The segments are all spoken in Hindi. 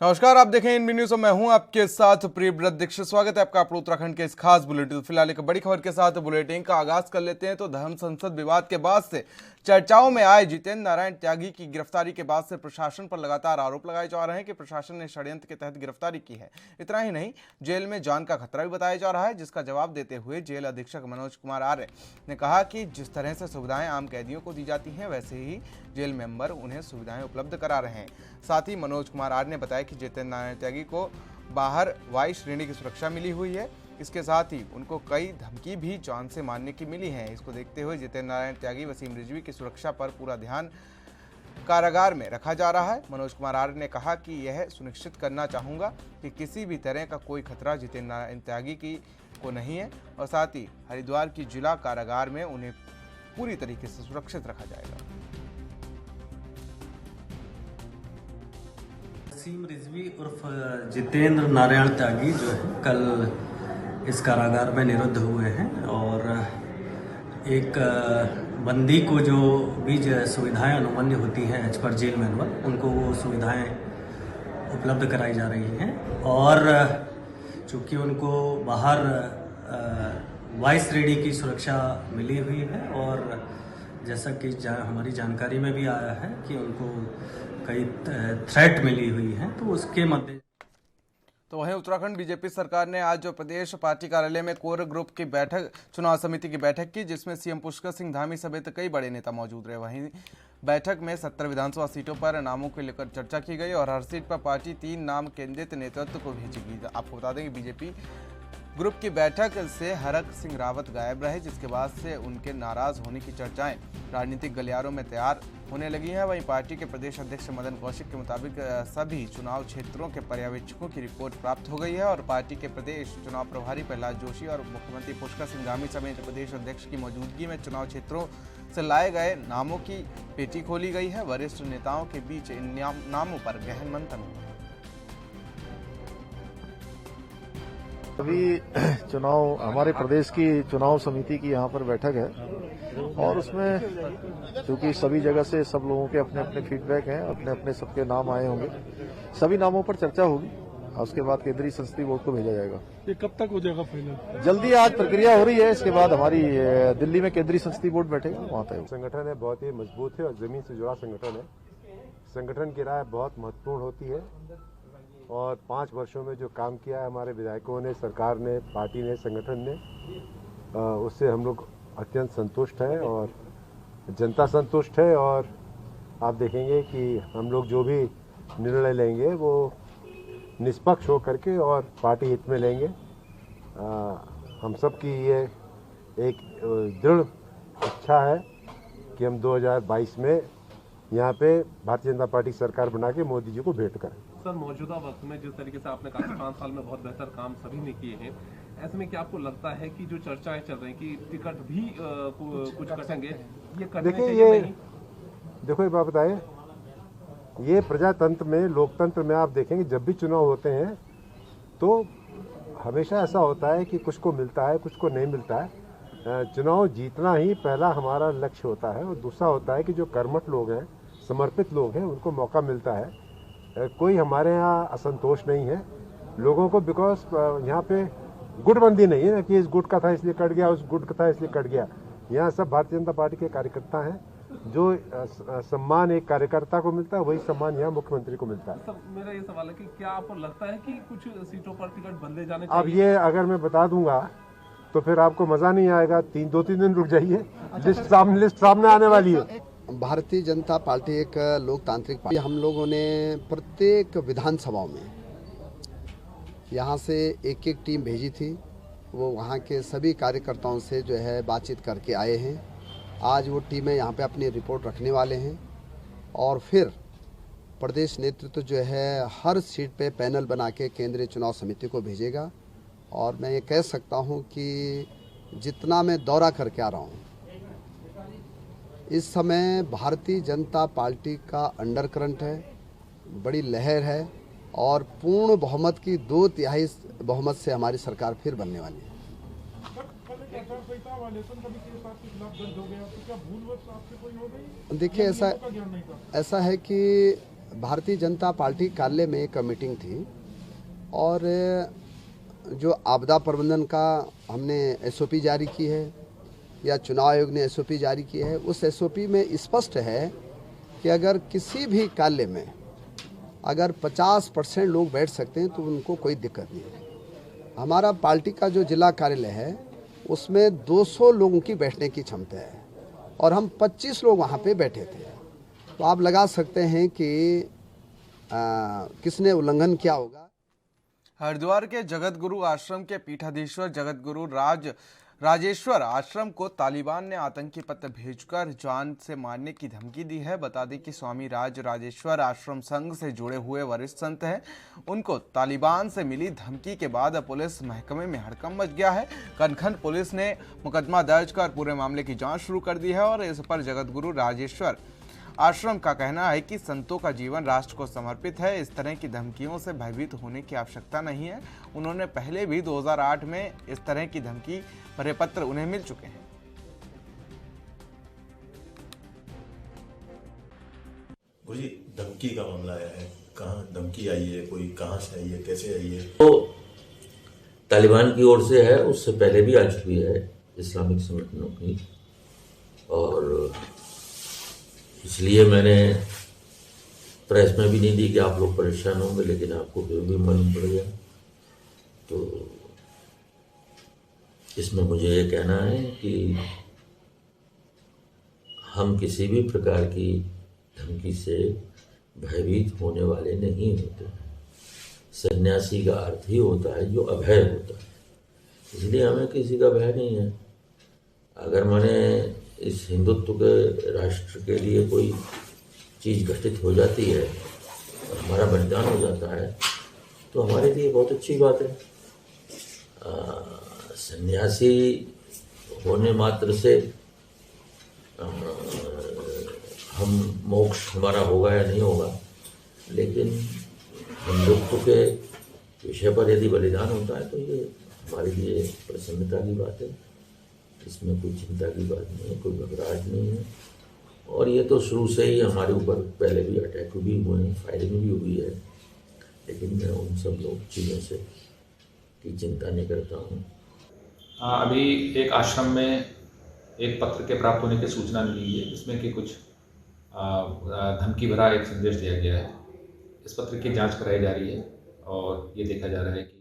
नमस्कार, आप देखें इन न्यूज। मैं हूं आपके साथ प्रियव्रत दीक्षित। स्वागत है आपका अपना उत्तराखंड के इस खास बुलेटिन। फिलहाल एक बड़ी खबर के साथ बुलेटिन का आगाज कर लेते हैं। तो धर्म संसद विवाद के बाद से चर्चाओं में आए जितेंद्र नारायण त्यागी की गिरफ्तारी के बाद से प्रशासन पर लगातार आरोप लगाए जा रहे हैं कि प्रशासन ने षड्यंत्र के तहत गिरफ्तारी की है। इतना ही नहीं, जेल में जान का खतरा भी बताया जा रहा है, जिसका जवाब देते हुए जेल अधीक्षक मनोज कुमार आर्य ने कहा कि जिस तरह से सुविधाएं आम कैदियों को दी जाती हैं, वैसे ही जेल मेंबर उन्हें सुविधाएं उपलब्ध करा रहे हैं। साथ ही मनोज कुमार आर्य ने बताया कि जितेंद्र नारायण त्यागी को बाहर वाई श्रेणी की सुरक्षा मिली हुई है। इसके साथ ही उनको कई धमकी भी जान से मारने की मिली है। इसको देखते हुए जितेंद्र नारायण त्यागी वसीम रिजवी की सुरक्षा पर पूरा ध्यान कारागार में रखा जा रहा है। मनोज कुमार आर्य ने कहा कि यह सुनिश्चित करना चाहूँगा कि किसी भी तरह का कोई खतरा जितेंद्र नारायण त्यागी को नहीं है, और साथ ही हरिद्वार की जिला कारागार में उन्हें पूरी तरीके से सुरक्षित रखा जाएगा। वसीम रिजवी उर्फ जितेंद्र नारायण त्यागी जो है कल इस कारागार में निरुद्ध हुए हैं, और एक बंदी को जो भी सुविधाएं अनुमन्य होती हैं एज पर जेल मैनुअल, उनको वो सुविधाएं उपलब्ध कराई जा रही हैं। और चूँकि उनको बाहर वाई श्रेणी की सुरक्षा मिली हुई है, और जैसा कि हमारी जानकारी में भी आया है कि उनको कई थ्रेट मिली हुई है, तो उसके मद्दे। तो वहीं उत्तराखंड बीजेपी सरकार ने आज जो प्रदेश पार्टी कार्यालय में कोर ग्रुप की बैठक, चुनाव समिति की बैठक की, जिसमें सीएम पुष्कर सिंह धामी समेत कई बड़े नेता मौजूद रहे। वहीं बैठक में 70 विधानसभा सीटों पर नामों को लेकर चर्चा की गई और हर सीट पर पार्टी 3 नाम केंद्रित नेतृत्व को भेजेगी। आपको बता दें कि बीजेपी ग्रुप की बैठक से हरक सिंह रावत गायब रहे, जिसके बाद से उनके नाराज होने की चर्चाएं राजनीतिक गलियारों में तैयार होने लगी हैं। वहीं पार्टी के प्रदेश अध्यक्ष मदन कौशिक के मुताबिक सभी चुनाव क्षेत्रों के पर्यवेक्षकों की रिपोर्ट प्राप्त हो गई है, और पार्टी के प्रदेश चुनाव प्रभारी प्रहलाद जोशी और मुख्यमंत्री पुष्कर सिंह धामी समेत प्रदेश अध्यक्ष की मौजूदगी में चुनाव क्षेत्रों से लाए गए नामों की पेटी खोली गई है। वरिष्ठ नेताओं के बीच इन नामों पर गहन मंथन हुआ। अभी चुनाव, हमारे प्रदेश की चुनाव समिति की यहाँ पर बैठक है, और उसमें क्योंकि सभी जगह से सब लोगों के अपने अपने फीडबैक हैं, अपने अपने सबके नाम आए होंगे, सभी नामों पर चर्चा होगी और उसके बाद केंद्रीय संसदीय बोर्ड को भेजा जाएगा। ये कब तक हो जाएगा फाइनल? जल्दी, आज प्रक्रिया हो रही है, इसके बाद हमारी दिल्ली में केंद्रीय संसदीय बोर्ड बैठेगा, वहाँ तय। संगठन है बहुत ही मजबूत है और जमीन से जुड़ा संगठन है। संगठन की राय बहुत महत्वपूर्ण होती है, और 5 वर्षों में जो काम किया है हमारे विधायकों ने, सरकार ने, पार्टी ने, संगठन ने, उससे हम लोग अत्यंत संतुष्ट हैं और जनता संतुष्ट है। और आप देखेंगे कि हम लोग जो भी निर्णय लेंगे वो निष्पक्ष हो करके और पार्टी हित में लेंगे। हम सब की ये एक दृढ़ इच्छा है कि हम 2022 में यहाँ पे भारतीय जनता पार्टी सरकार बना के मोदी जी को भेंट करें। सर, मौजूदा वक्त में जिस तरीके से आपने कहा 5 साल में बहुत बेहतर काम सभी ने किए हैं, ऐसे में क्या आपको लगता है कि जो चर्चाएं चल रही कि टिकट भी कुछ कटेंगे, ये करने चाहिए नहीं? देखो ये बात बताएं, ये प्रजातंत्र में, लोकतंत्र में आप देखेंगे जब भी चुनाव होते हैं तो हमेशा ऐसा होता है कि कुछ को मिलता है, कुछ को नहीं मिलता है। चुनाव जीतना ही पहला हमारा लक्ष्य होता है, और दूसरा होता है कि जो कर्मठ लोग हैं, समर्पित लोग हैं, उनको मौका मिलता है। कोई हमारे यहाँ असंतोष नहीं है लोगों को, बिकॉज यहाँ पे गुटबंदी नहीं है ना कि इस गुट का था इसलिए कट गया, उस गुट का था इसलिए कट गया। यहाँ सब भारतीय जनता पार्टी के कार्यकर्ता हैं। जो सम्मान एक कार्यकर्ता को मिलता है, वही सम्मान यहाँ मुख्यमंत्री को मिलता है। मेरा ये सवाल है कि क्या आपको लगता है कि कुछ सीटों पर टिकट बदले जाने चाहिए? अब ये अगर मैं बता दूंगा तो फिर आपको मजा नहीं आएगा। 2-3 दिन रुक जाइए, लिस्ट सामने आने वाली है। भारतीय जनता पार्टी एक लोकतांत्रिक पार्टी। हम लोगों ने प्रत्येक विधानसभाओं में यहाँ से एक टीम भेजी थी, वो वहाँ के सभी कार्यकर्ताओं से जो है बातचीत करके आए हैं। आज वो टीमें यहाँ पे अपनी रिपोर्ट रखने वाले हैं, और फिर प्रदेश नेतृत्व जो है हर सीट पे पैनल बना के केंद्रीय चुनाव समिति को भेजेगा। और मैं ये कह सकता हूँ कि जितना मैं दौरा करके आ रहा हूँ, इस समय भारतीय जनता पार्टी का अंडर करंट है, बड़ी लहर है, और पूर्ण बहुमत की 2/3 बहुमत से हमारी सरकार फिर बनने वाली है। देखिए ऐसा है कि भारतीय जनता पार्टी कार्यालय में एक मीटिंग थी और जो आपदा प्रबंधन का हमने एसओपी जारी की है या चुनाव आयोग ने एसओपी जारी की है, उस एसओपी में स्पष्ट है कि अगर किसी भी कार्यालय में अगर 50% लोग बैठ सकते हैं तो उनको कोई दिक्कत नहीं है। हमारा पार्टी का जो जिला कार्यालय है उसमें 200 लोगों की बैठने की क्षमता है और हम 25 लोग वहाँ पे बैठे थे। तो आप लगा सकते हैं कि किसने उल्लंघन किया होगा। हरिद्वार के जगत गुरु आश्रम के पीठाधीश्वर जगत गुरु राजेश्वर आश्रम को तालिबान ने आतंकी पत्र भेजकर जान से मारने की धमकी दी है। बता दें कि स्वामी राजेश्वर आश्रम संघ से जुड़े हुए वरिष्ठ संत हैं। उनको तालिबान से मिली धमकी के बाद पुलिस महकमे में हड़कंप मच गया है। कनखन पुलिस ने मुकदमा दर्ज कर पूरे मामले की जांच शुरू कर दी है और इस पर जगत गुरु राजेश्वर आश्रम का कहना है कि संतों का जीवन राष्ट्र को समर्पित है। इस तरह की धमकियों से भयभीत होने की आवश्यकता नहीं है। उन्होंने पहले भी 2008 में इस तरह की धमकी भरे पत्र उन्हें मिल चुके हैं। जी धमकी का मामला है, कहाँ धमकी आई है, कोई कहाँ से आई है, कैसे आई है? तो तालिबान की ओर से है, उससे पहले भी आ चुकी है इस्लामिक संगठनों की, और इसलिए मैंने प्रेस में भी नहीं दी कि आप लोग परेशान होंगे, लेकिन आपको फिर भी मालूम पड़ गया। तो इसमें मुझे ये कहना है कि हम किसी भी प्रकार की धमकी से भयभीत होने वाले नहीं होते हैं। सन्यासी का अर्थ ही होता है जो अभय होता है, इसलिए हमें किसी का भय नहीं है। अगर मैंने इस हिंदुत्व के राष्ट्र के लिए कोई चीज़ घटित हो जाती है और हमारा बलिदान हो जाता है तो हमारे लिए बहुत अच्छी बात है। सन्यासी होने मात्र से हम मोक्ष हमारा होगा या नहीं होगा, लेकिन हिंदुत्व के विषय पर यदि बलिदान होता है तो ये हमारे लिए प्रसन्नता की बात है। इसमें कोई चिंता की बात नहीं है, कोई घबराहट नहीं है। और ये तो शुरू से ही हमारे ऊपर पहले भी अटैक भी हुए हैं, फायरिंग भी हुई है, लेकिन मैं उन सब लोग चीज़ों से की चिंता नहीं करता हूँ। अभी एक आश्रम में एक पत्र के प्राप्त होने की सूचना मिली है, जिसमें कि कुछ धमकी भरा एक संदेश दिया गया है। इस पत्र की जांच कराई जा रही है और ये देखा जा रहा है कि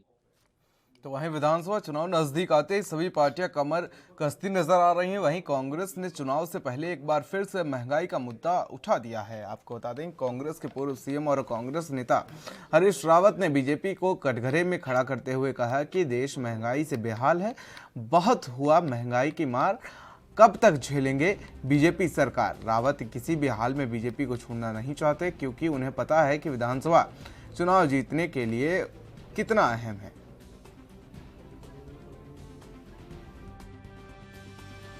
तो वहीं विधानसभा चुनाव नजदीक आते ही सभी पार्टियां कमर कसती नजर आ रही हैं। वहीं कांग्रेस ने चुनाव से पहले एक बार फिर से महंगाई का मुद्दा उठा दिया है। आपको बता दें, कांग्रेस के पूर्व सीएम और कांग्रेस नेता हरीश रावत ने बीजेपी को कटघरे में खड़ा करते हुए कहा कि देश महंगाई से बेहाल है, बहुत हुआ महंगाई की मार, कब तक झेलेंगे बीजेपी सरकार। रावत किसी भी हाल में बीजेपी को छोड़ना नहीं चाहते, क्योंकि उन्हें पता है कि विधानसभा चुनाव जीतने के लिए कितना अहम है।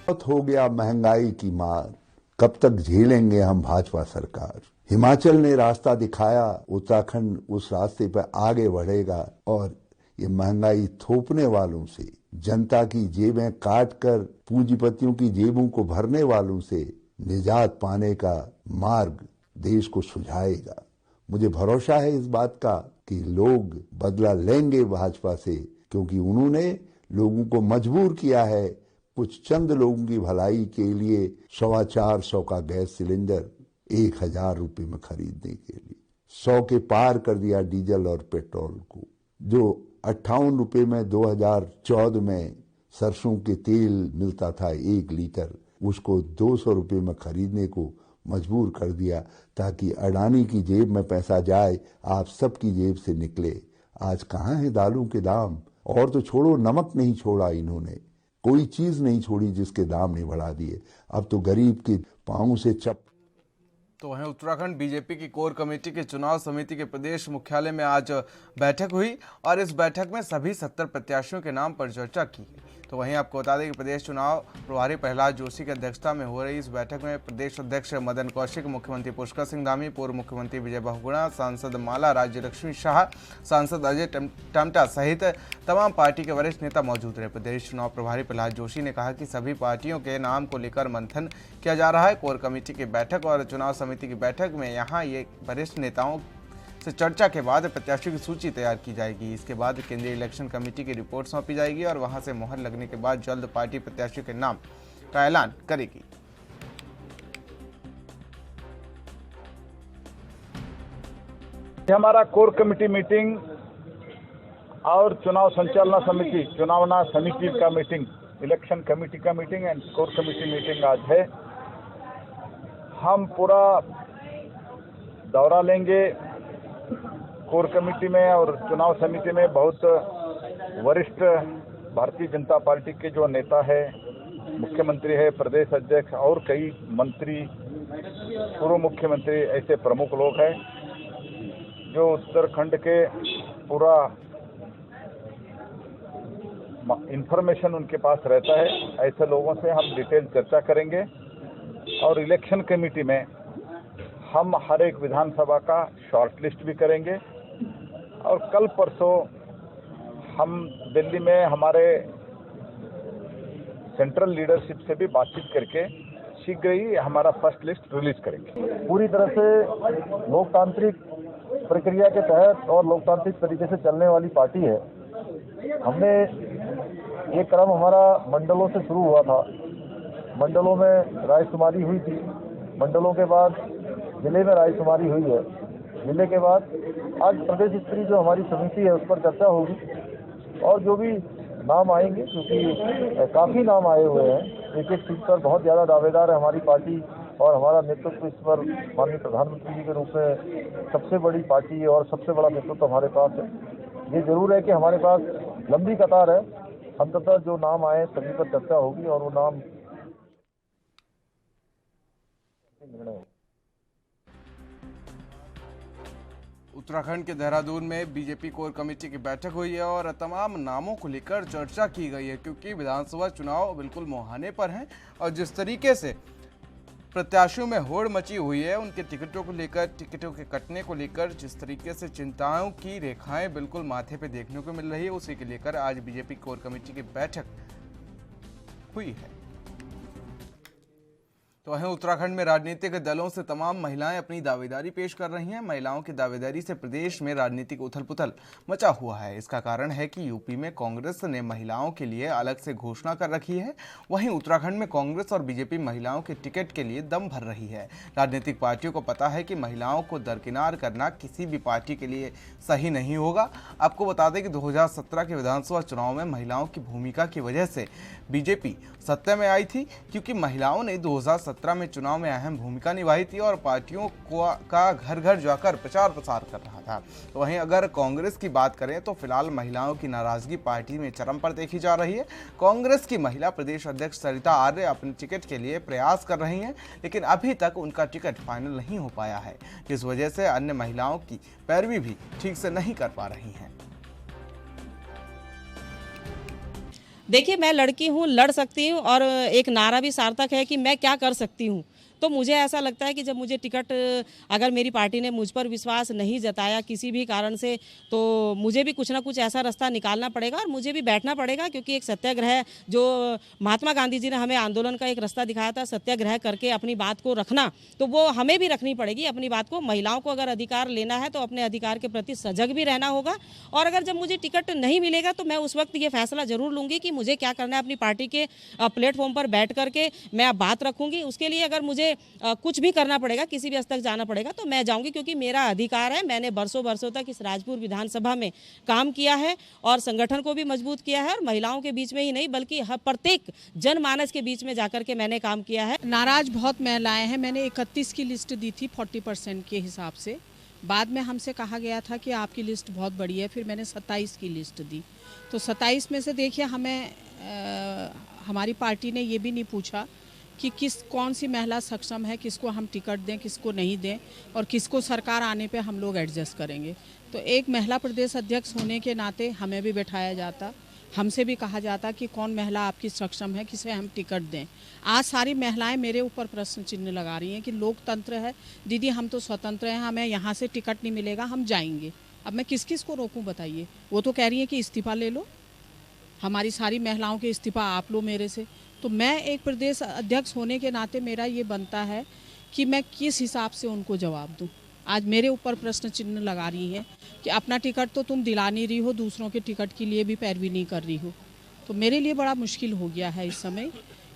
बहुत हो गया महंगाई की मार, कब तक झेलेंगे हम भाजपा सरकार। हिमाचल ने रास्ता दिखाया, उत्तराखंड उस रास्ते पर आगे बढ़ेगा और ये महंगाई थोपने वालों से, जनता की जेबें काटकर पूंजीपतियों की जेबों को भरने वालों से निजात पाने का मार्ग देश को सुझाएगा। मुझे भरोसा है इस बात का कि लोग बदला लेंगे भाजपा से, क्योंकि उन्होंने लोगों को मजबूर किया है कुछ चंद लोगों की भलाई के लिए 450 का गैस सिलेंडर 1000 रुपये में खरीदने के लिए 100 के पार कर दिया डीजल और पेट्रोल को। जो 58 रुपये में 2014 में सरसों के तेल मिलता था 1 लीटर, उसको 200 रुपये में खरीदने को मजबूर कर दिया, ताकि अडानी की जेब में पैसा जाए, आप सबकी जेब से निकले। आज कहाँ है दालों के दाम? और तो छोड़ो, नमक नहीं छोड़ा इन्होंने, कोई चीज नहीं छोड़ी जिसके दाम नहीं बढ़ा दिए। अब तो गरीब के पांव से चप। तो वहीं उत्तराखंड बीजेपी की कोर कमेटी के चुनाव समिति के प्रदेश मुख्यालय में आज बैठक हुई और इस बैठक में सभी 70 प्रत्याशियों के नाम पर चर्चा की। तो तो वहीं आपको बता दें कि प्रदेश चुनाव प्रभारी प्रहलाद जोशी की अध्यक्षता में हो रही इस बैठक में प्रदेश अध्यक्ष मदन कौशिक, मुख्यमंत्री पुष्कर सिंह धामी, पूर्व मुख्यमंत्री विजय बहुगुणा, सांसद माला राज्य लक्ष्मी शाह, सांसद अजय टमटा सहित तमाम पार्टी के वरिष्ठ नेता मौजूद रहे। प्रदेश चुनाव प्रभारी प्रहलाद जोशी ने कहा कि सभी पार्टियों के नाम को लेकर मंथन किया जा रहा है। कोर कमेटी की बैठक और चुनाव समिति की बैठक में यहाँ ये वरिष्ठ नेताओं से चर्चा के बाद प्रत्याशियों की सूची तैयार की जाएगी। इसके बाद केंद्रीय इलेक्शन कमेटी की रिपोर्ट सौंपी जाएगी और वहां से मोहर लगने के बाद जल्द पार्टी प्रत्याशियों के नाम का ऐलान करेगी। हमारा कोर कमेटी मीटिंग और चुनाव संचालना समिति, चुनावना समिति का मीटिंग, इलेक्शन कमेटी का meeting and core committee meeting आज है। हम पूरा दौरा लेंगे कोर कमेटी में और चुनाव समिति में। बहुत वरिष्ठ भारतीय जनता पार्टी के जो नेता है, मुख्यमंत्री है, प्रदेश अध्यक्ष और कई मंत्री, पूर्व मुख्यमंत्री, ऐसे प्रमुख लोग हैं जो उत्तराखंड के पूरा इंफॉर्मेशन उनके पास रहता है। ऐसे लोगों से हम डिटेल चर्चा करेंगे और इलेक्शन कमेटी में हम हर एक विधानसभा का शॉर्ट लिस्ट भी करेंगे और कल परसों हम दिल्ली में हमारे सेंट्रल लीडरशिप से भी बातचीत करके शीघ्र ही हमारा फर्स्ट लिस्ट रिलीज करेंगे। पूरी तरह से लोकतांत्रिक प्रक्रिया के तहत और लोकतांत्रिक तरीके से चलने वाली पार्टी है। हमने ये क्रम हमारा मंडलों से शुरू हुआ था। मंडलों में रायशुमारी हुई थी, मंडलों के बाद जिले में रायशुमारी हुई है, जिले के बाद आज प्रदेश स्तरीय जो हमारी समिति है उस पर चर्चा होगी और जो भी नाम आएंगे, क्योंकि काफ़ी नाम आए हुए हैं, एक एक सीट पर बहुत ज़्यादा दावेदार है हमारी पार्टी और हमारा नेतृत्व इस पर माननीय प्रधानमंत्री जी के रूप में सबसे बड़ी पार्टी है और सबसे बड़ा नेतृत्व हमारे पास है। ये जरूर है कि हमारे पास लंबी कतार है, अंततः जो नाम आए सभी पर चर्चा होगी और वो नाम उत्तराखंड के देहरादून में बीजेपी कोर कमेटी की बैठक हुई है और तमाम नामों को लेकर चर्चा की गई है, क्योंकि विधानसभा चुनाव बिल्कुल मुहाने पर हैं और जिस तरीके से प्रत्याशियों में होड़ मची हुई है, उनके टिकटों को लेकर, टिकटों के कटने को लेकर जिस तरीके से चिंताओं की रेखाएं बिल्कुल माथे पे देखने को मिल रही है, उसी के लेकर आज बीजेपी कोर कमेटी की बैठक हुई है। तो वहीं उत्तराखंड में राजनीतिक दलों से तमाम महिलाएं अपनी दावेदारी पेश कर रही हैं। महिलाओं की दावेदारी से प्रदेश में राजनीतिक उथल-पुथल मचा हुआ है। इसका कारण है कि यूपी में कांग्रेस ने महिलाओं के लिए अलग से घोषणा कर रखी है, वहीं उत्तराखंड में कांग्रेस और बीजेपी महिलाओं के टिकट के लिए दम भर रही है। राजनीतिक पार्टियों को पता है कि महिलाओं को दरकिनार करना किसी भी पार्टी के लिए सही नहीं होगा। आपको बता दें कि 2017 के विधानसभा चुनाव में महिलाओं की भूमिका की वजह से बीजेपी सत्ता में आई थी, क्योंकि महिलाओं ने 2017 में चुनाव में अहम भूमिका निभाई थी और पार्टियों का घर घर जाकर प्रचार प्रसार कर रहा था। तो वहीं अगर कांग्रेस की बात करें तो फिलहाल महिलाओं की नाराजगी पार्टी में चरम पर देखी जा रही है। कांग्रेस की महिला प्रदेश अध्यक्ष सरिता आर्य अपने टिकट के लिए प्रयास कर रही हैं, लेकिन अभी तक उनका टिकट फाइनल नहीं हो पाया है, जिस वजह से अन्य महिलाओं की पैरवी भी ठीक से नहीं कर पा रही हैं। देखिए, मैं लड़की हूँ, लड़ सकती हूँ और एक नारा भी सार्थक है कि मैं क्या कर सकती हूँ। तो मुझे ऐसा लगता है कि जब मुझे टिकट, अगर मेरी पार्टी ने मुझ पर विश्वास नहीं जताया किसी भी कारण से, तो मुझे भी कुछ ना कुछ ऐसा रास्ता निकालना पड़ेगा और मुझे भी बैठना पड़ेगा, क्योंकि एक सत्याग्रह जो महात्मा गांधी जी ने हमें आंदोलन का एक रास्ता दिखाया था, सत्याग्रह करके अपनी बात को रखना, तो वो हमें भी रखनी पड़ेगी अपनी बात को। महिलाओं को अगर अधिकार लेना है तो अपने अधिकार के प्रति सजग भी रहना होगा। और अगर जब मुझे टिकट नहीं मिलेगा तो मैं उस वक्त ये फैसला जरूर लूँगी कि मुझे क्या करना है। अपनी पार्टी के प्लेटफॉर्म पर बैठ करके मैं अब बात रखूँगी। उसके लिए अगर मुझे कुछ भी करना पड़ेगा, किसी भी स्तर तक जाना पड़ेगा, तो मैं जाऊंगी, क्योंकि मेरा अधिकार है। मैंने बरसों तक इस राजपुर विधानसभा में काम किया है और संगठन को भी मजबूत किया है, और महिलाओं के बीच में ही नहीं बल्कि प्रत्येक जनमानस के बीच में जाकर के मैंने काम किया है। नाराज बहुत महिलाएं हैं। मैंने 31 की लिस्ट दी थी 40% के हिसाब से। बाद में हमसे कहा गया था कि आपकी लिस्ट बहुत बड़ी है, फिर मैंने 27 की लिस्ट दी। तो 27 में से देखिए, हमारी पार्टी ने ये भी नहीं पूछा कि कौन सी महिला सक्षम है, किसको हम टिकट दें, किसको नहीं दें, और किसको सरकार आने पे हम लोग एडजस्ट करेंगे। तो एक महिला प्रदेश अध्यक्ष होने के नाते हमें भी बैठाया जाता, हमसे भी कहा जाता कि कौन महिला आपकी सक्षम है, किसे हम टिकट दें। आज सारी महिलाएं मेरे ऊपर प्रश्न चिन्ह लगा रही हैं कि लोकतंत्र है दीदी, हम तो स्वतंत्र हैं, हमें यहाँ से टिकट नहीं मिलेगा, हम जाएंगे। अब मैं किस किस को रोकूं बताइए। वो तो कह रही हैं कि इस्तीफा ले लो, हमारी सारी महिलाओं के इस्तीफा आप लो मेरे से। तो मैं एक प्रदेश अध्यक्ष होने के नाते मेरा ये बनता है कि मैं किस हिसाब से उनको जवाब दूं। आज मेरे ऊपर प्रश्न चिन्ह लगा रही हैं कि अपना टिकट तो तुम दिला नहीं रही हो, दूसरों के टिकट के लिए भी पैरवी नहीं कर रही हो। तो मेरे लिए बड़ा मुश्किल हो गया है इस समय,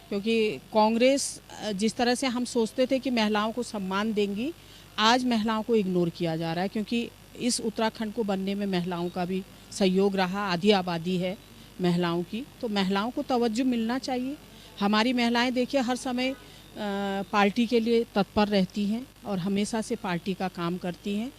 क्योंकि कांग्रेस जिस तरह से हम सोचते थे कि महिलाओं को सम्मान देंगी, आज महिलाओं को इग्नोर किया जा रहा है। क्योंकि इस उत्तराखंड को बनने में महिलाओं का भी सहयोग रहा, आधी आबादी है महिलाओं की, तो महिलाओं को तवज्जो मिलना चाहिए। हमारी महिलाएं देखिए हर समय पार्टी के लिए तत्पर रहती हैं और हमेशा से पार्टी का काम करती हैं,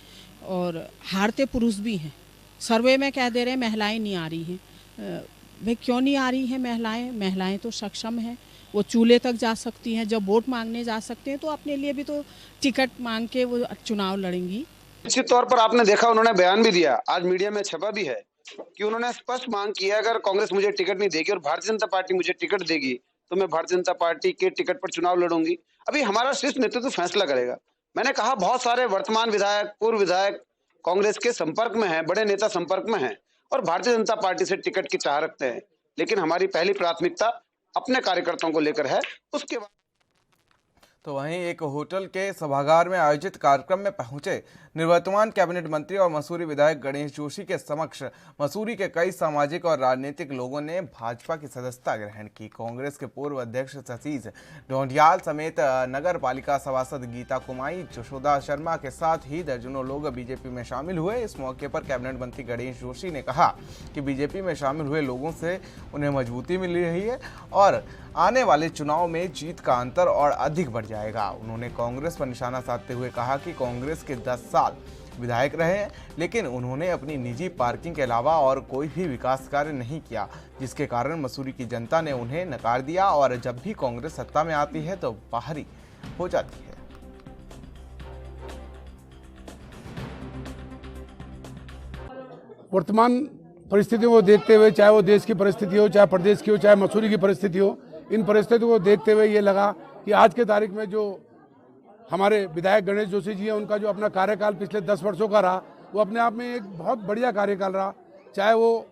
और हारते पुरुष भी हैं। सर्वे में कह दे रहे हैं महिलाएं नहीं आ रही हैं, वे क्यों नहीं आ रही हैं महिलाएं? महिलाएं तो सक्षम हैं, वो चूल्हे तक जा सकती हैं, जब वोट मांगने जा सकते हैं तो अपने लिए भी तो टिकट मांग के वो चुनाव लड़ेंगी। निश्चित तौर पर आपने देखा, उन्होंने बयान भी दिया, आज मीडिया में छपा भी है कि उन्होंने स्पष्ट मांग की है अगर कांग्रेस मुझे टिकट नहीं देगी और भारतीय जनता पार्टी मुझे टिकट देगी तो मैं भारतीय जनता पार्टी के टिकट पर चुनाव लड़ूंगी। अभी हमारा शीर्ष नेतृत्व फैसला करेगा। मैंने कहा बहुत सारे वर्तमान विधायक, पूर्व विधायक कांग्रेस के संपर्क में हैं, बड़े नेता संपर्क में हैं और भारतीय जनता पार्टी से टिकट की चाह रखते हैं, लेकिन हमारी पहली प्राथमिकता अपने कार्यकर्ताओं को लेकर है। उसके बाद तो वहीं एक होटल के सभागार में आयोजित कार्यक्रम में पहुंचे निवर्तमान कैबिनेट मंत्री और मसूरी विधायक गणेश जोशी के समक्ष मसूरी के कई सामाजिक और राजनीतिक लोगों ने भाजपा की सदस्यता ग्रहण की। कांग्रेस के पूर्व अध्यक्ष सतीश ढोंडियाल समेत नगर पालिका सभासद गीता कुमाई, जशोदा शर्मा के साथ ही दर्जनों लोग बीजेपी में शामिल हुए। इस मौके पर कैबिनेट मंत्री गणेश जोशी ने कहा कि बीजेपी में शामिल हुए लोगों से उन्हें मजबूती मिल रही है और आने वाले चुनाव में जीत का अंतर और अधिक बढ़ जाएगा। उन्होंने कांग्रेस पर निशाना साधते हुए कहा कि कांग्रेस के 10 साल विधायक रहे हैं, लेकिन उन्होंने अपनी निजी पार्किंग के अलावा और कोई भी विकास कार्य नहीं किया, जिसके कारण मसूरी की जनता ने उन्हें नकार दिया और जब भी कांग्रेस सत्ता में आती है तो बाहरी हो जाती है। वर्तमान परिस्थितियों को देखते हुए, चाहे वो देश की परिस्थिति हो, चाहे प्रदेश की हो, चाहे मसूरी की परिस्थिति हो, इन परिस्थितियों को देखते हुए ये लगा कि आज के तारीख में जो हमारे विधायक गणेश जोशी जी हैं, उनका जो अपना कार्यकाल पिछले 10 वर्षों का रहा, वो अपने आप में एक बहुत बढ़िया कार्यकाल रहा। चाहे वो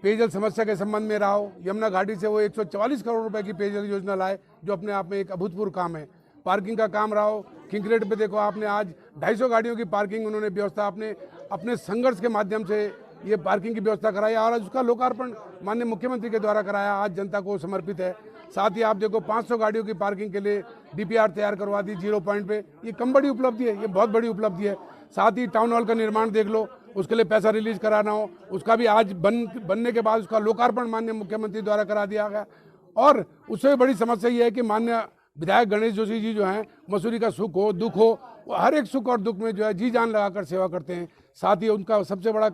पेयजल समस्या के संबंध में रहा हो, यमुना घाटी से वो 144 करोड़ रुपए की पेयजल योजना लाए, जो अपने आप में एक अभूतपूर्व काम है। पार्किंग का काम रहा हो, किंकरेट पे देखो आपने आज 250 गाड़ियों की पार्किंग उन्होंने व्यवस्था अपने संघर्ष के माध्यम से ये पार्किंग की व्यवस्था कराई और उसका लोकार्पण माननीय मुख्यमंत्री के द्वारा कराया, आज जनता को समर्पित है। साथ ही आप देखो 500 गाड़ियों की पार्किंग के लिए डीपीआर तैयार करवा दी 0 पॉइंट पे, ये कम बड़ी उपलब्धि है, ये बहुत बड़ी उपलब्धि है। साथ ही टाउन हॉल का निर्माण देख लो, उसके लिए पैसा रिलीज कराना हो, उसका भी आज बनने के बाद उसका लोकार्पण माननीय मुख्यमंत्री द्वारा करा दिया गया। और उससे बड़ी समस्या ये है कि माननीय विधायक गणेश जोशी जी जो हैं, मसूरी का सुख हो दुख हो, वो हर एक सुख और दुख में जो है जी जान लगाकर सेवा करते हैं। साथ ही उनका सबसे बड़ा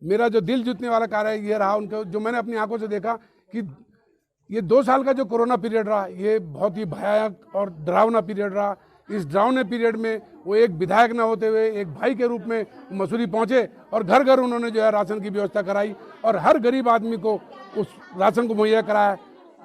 मेरा जो दिल जीतने वाला कार्य ये रहा उनका, जो मैंने अपनी आंखों से देखा कि ये 2 साल का जो कोरोना पीरियड रहा, ये बहुत ही भयानक और डरावना पीरियड रहा। इस डरावने पीरियड में वो एक विधायक न होते हुए एक भाई के रूप में मसूरी पहुंचे और घर घर उन्होंने जो है राशन की व्यवस्था कराई और हर गरीब आदमी को उस राशन को मुहैया कराया।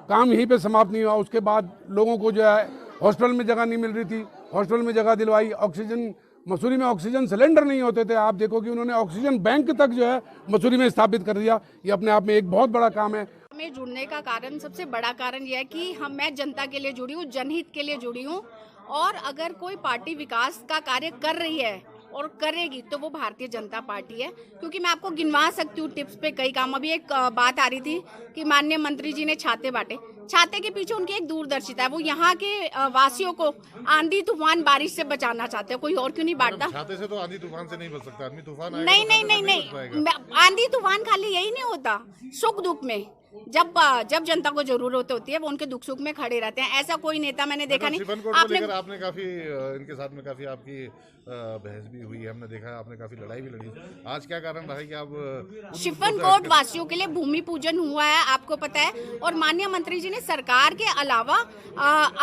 काम यहीं पे समाप्त नहीं हुआ, उसके बाद लोगों को जो है हॉस्पिटल में जगह नहीं मिल रही थी, हॉस्पिटल में जगह दिलवाई। ऑक्सीजन, मसूरी में ऑक्सीजन सिलेंडर नहीं होते थे, आप देखो कि उन्होंने ऑक्सीजन बैंक तक जो है मसूरी में स्थापित कर दिया। ये अपने आप में एक बहुत बड़ा काम है। में जुड़ने का कारण, सबसे बड़ा कारण यह है कि मैं जनता के लिए जुड़ी हूँ, जनहित के लिए जुड़ी हूँ। और अगर कोई पार्टी विकास का कार्य कर रही है और करेगी तो वो भारतीय जनता पार्टी है, क्योंकि मैं आपको गिनवा सकती हूँ टिप्स पे कई काम। अभी एक बात आ रही थी कि माननीय मंत्री जी ने छाते बांटे, छाते के पीछे उनकी एक दूरदर्शिता है, वो यहाँ के वासियों को आंधी तूफान बारिश से बचाना चाहते हैं, कोई और क्यों नहीं बांटता। छाते से तो आंधी तूफान से नहीं बच सकता आदमी, तूफान नहीं, आंधी तूफान खाली यही नहीं होता, सुख दुख में जब जनता को जरूरत होती है वो उनके दुख सुख में खड़े रहते हैं। ऐसा कोई नेता मैंने देखा नहीं। आपने काफी इनके साथ में काफी आपकी बहस भी हुई है, हमने देखा है आपने काफी लड़ाई भी लड़ी। आज क्या कारण रहा है कि आप शिफन कोट वासियों के लिए भूमि पूजन हुआ है, आपको पता है, और माननीय मंत्री जी ने सरकार के अलावा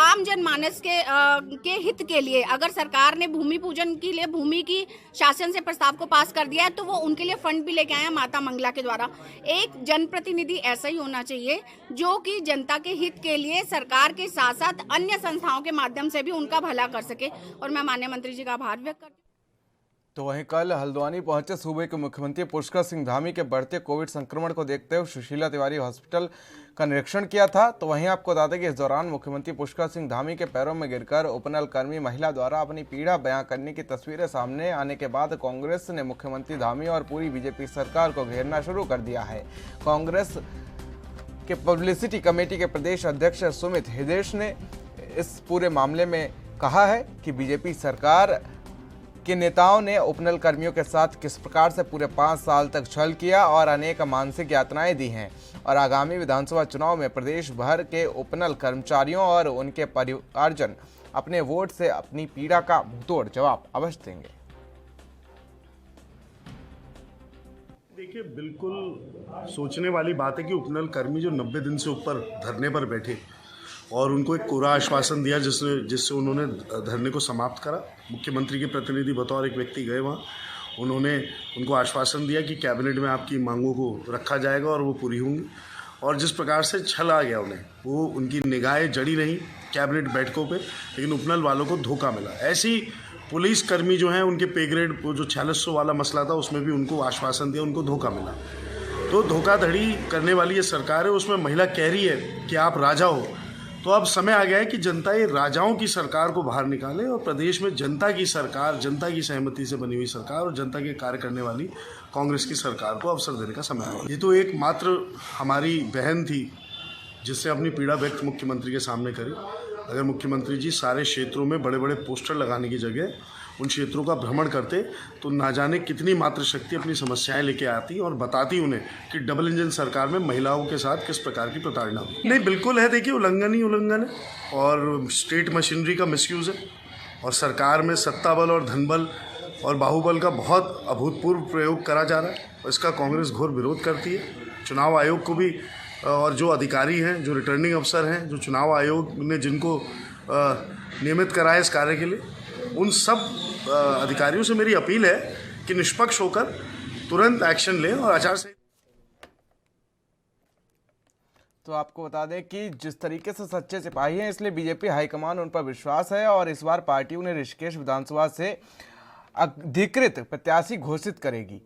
आम जनमानस के हित के लिए, अगर सरकार ने भूमि पूजन के लिए भूमि की शासन से प्रस्ताव को पास कर दिया है तो वो उनके लिए फंड भी लेके आए हैं माता मंगला के द्वारा। एक जनप्रतिनिधि ऐसा ही होना चाहिए जो कि जनता के हित के लिए सरकार के साथ साथ अन्य संस्थाओं के माध्यम से भी उनका भला कर सके, और मैं माननीय मंत्री जी का आभार व्यक्त करती हूँ। तो वहीं कल हल्द्वानी पहुंचे सूबे के मुख्यमंत्री पुष्कर सिंह धामी के बढ़ते कोविड संक्रमण को देखते हुए सुशीला तिवारी हॉस्पिटल का निरीक्षण किया था। तो वहीं आपको बता दें कि इस दौरान मुख्यमंत्री पुष्कर सिंह धामी के पैरों में गिरकर उपनल कर्मी महिला द्वारा अपनी पीड़ा बयां करने की तस्वीरें सामने आने के बाद कांग्रेस ने मुख्यमंत्री धामी और पूरी बीजेपी सरकार को घेरना शुरू कर दिया है। कांग्रेस के पब्लिसिटी कमेटी के प्रदेश अध्यक्ष सुमित हिदेश ने इस पूरे मामले में कहा है कि बीजेपी सरकार के नेताओं ने उपनल कर्मियों के साथ किस प्रकार से पूरे 5 साल तक छल किया और अनेक मानसिक यातनाएं दी हैं, और आगामी विधानसभा चुनाव में प्रदेश भर के उपनल कर्मचारियों और उनके परिवारजन अपने वोट से अपनी पीड़ा का मुंहतोड़ जवाब अवश्य देंगे। देखिए, बिल्कुल सोचने वाली बात है कि उपनल कर्मी जो 90 दिन से ऊपर धरने पर बैठे और उनको एक कोरा आश्वासन दिया जिससे उन्होंने धरने को समाप्त करा। मुख्यमंत्री के प्रतिनिधि बतौर एक व्यक्ति गए वहाँ, उन्होंने उनको आश्वासन दिया कि कैबिनेट में आपकी मांगों को रखा जाएगा और वो पूरी होंगी, और जिस प्रकार से छल आ गया उन्हें, वो उनकी निगाहें जड़ी नहीं कैबिनेट बैठकों पे, लेकिन उपनल वालों को धोखा मिला। ऐसी पुलिस कर्मी जो हैं उनके पे ग्रेड वो जो 4600 वाला मसला था उसमें भी उनको आश्वासन दिया, उनको धोखा मिला। तो धोखाधड़ी करने वाली ये सरकार है, उसमें महिला कह रही है कि आप राजा हो। तो अब समय आ गया है कि जनता ये राजाओं की सरकार को बाहर निकाले और प्रदेश में जनता की सरकार, जनता की सहमति से बनी हुई सरकार और जनता के कार्य करने वाली कांग्रेस की सरकार को अवसर देने का समय आया। ये तो एकमात्र हमारी बहन थी जिससे अपनी पीड़ा व्यक्त मुख्यमंत्री के सामने करी। अगर मुख्यमंत्री जी सारे क्षेत्रों में बड़े बड़े पोस्टर लगाने की जगह उन क्षेत्रों का भ्रमण करते तो ना जाने कितनी मातृशक्ति अपनी समस्याएं लेके आती और बताती उन्हें कि डबल इंजन सरकार में महिलाओं के साथ किस प्रकार की प्रताड़ना हुई। नहीं, बिल्कुल है। देखिए, उल्लंघन ही उल्लंघन है और स्टेट मशीनरी का मिसयूज़ है, और सरकार में सत्ता बल और धनबल और बाहुबल का बहुत अभूतपूर्व प्रयोग करा जा रहा है, और इसका कांग्रेस घोर विरोध करती है। चुनाव आयोग को भी और जो अधिकारी हैं, जो रिटर्निंग अफसर हैं, जो चुनाव आयोग ने जिनको नियमित करा है इस कार्य के लिए, उन सब अधिकारियों से मेरी अपील है कि निष्पक्ष होकर तुरंत एक्शन लें और आचार संहिता। तो आपको बता दें कि जिस तरीके से सच्चे सिपाही हैं, इसलिए बीजेपी हाईकमान उन पर विश्वास है और इस बार पार्टी उन्हें ऋषिकेश विधानसभा से अधिकृत प्रत्याशी घोषित करेगी।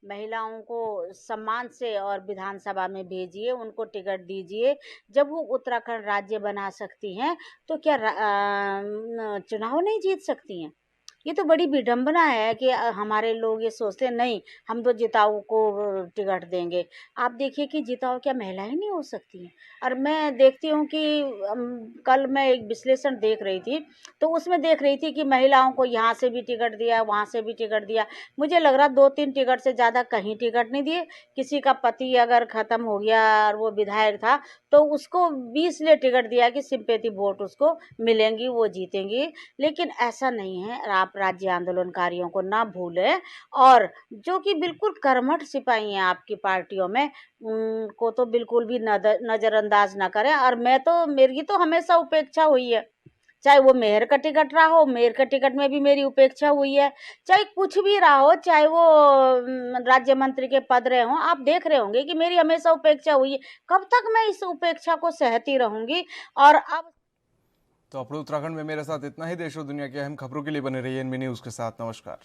महिलाओं को सम्मान से और विधानसभा में भेजिए, उनको टिकट दीजिए। जब वो उत्तराखंड राज्य बना सकती हैं तो क्या चुनाव नहीं जीत सकती हैं? ये तो बड़ी विडंबना है कि हमारे लोग ये सोचते हैं नहीं हम तो जिताऊ को टिकट देंगे। आप देखिए कि जिताऊ क्या महिलाएं नहीं हो सकती हैं? और मैं देखती हूँ कि कल मैं एक विश्लेषण देख रही थी तो उसमें देख रही थी कि महिलाओं को यहाँ से भी टिकट दिया, वहाँ से भी टिकट दिया। मुझे लग रहा 2-3 टिकट से ज़्यादा कहीं टिकट नहीं दिए। किसी का पति अगर ख़त्म हो गया और वो विधायक था तो उसको 20 लिए टिकट दिया कि सिंपैथी वोट उसको मिलेंगी, वो जीतेंगी। लेकिन ऐसा नहीं है। आप राज्य आंदोलनकारियों को ना भूलें और जो कि बिल्कुल कर्मठ सिपाही हैं आपकी पार्टियों में, उनको तो बिल्कुल भी नज़रअंदाज ना करें। और मेरी तो हमेशा उपेक्षा हुई है, चाहे वो मेयर का टिकट रहा हो, मेयर का टिकट में भी मेरी उपेक्षा हुई है, चाहे कुछ भी रहा हो, चाहे वो राज्य मंत्री के पद रहे हों। आप देख रहे होंगे कि मेरी हमेशा उपेक्षा हुई है। कब तक मैं इस उपेक्षा को सहती रहूंगी? और अब तो अपने उत्तराखंड में मेरे साथ इतना ही। देश और दुनिया की अहम खबरों के लिए बने रहिए एनबी न्यूज़ के साथ। नमस्कार।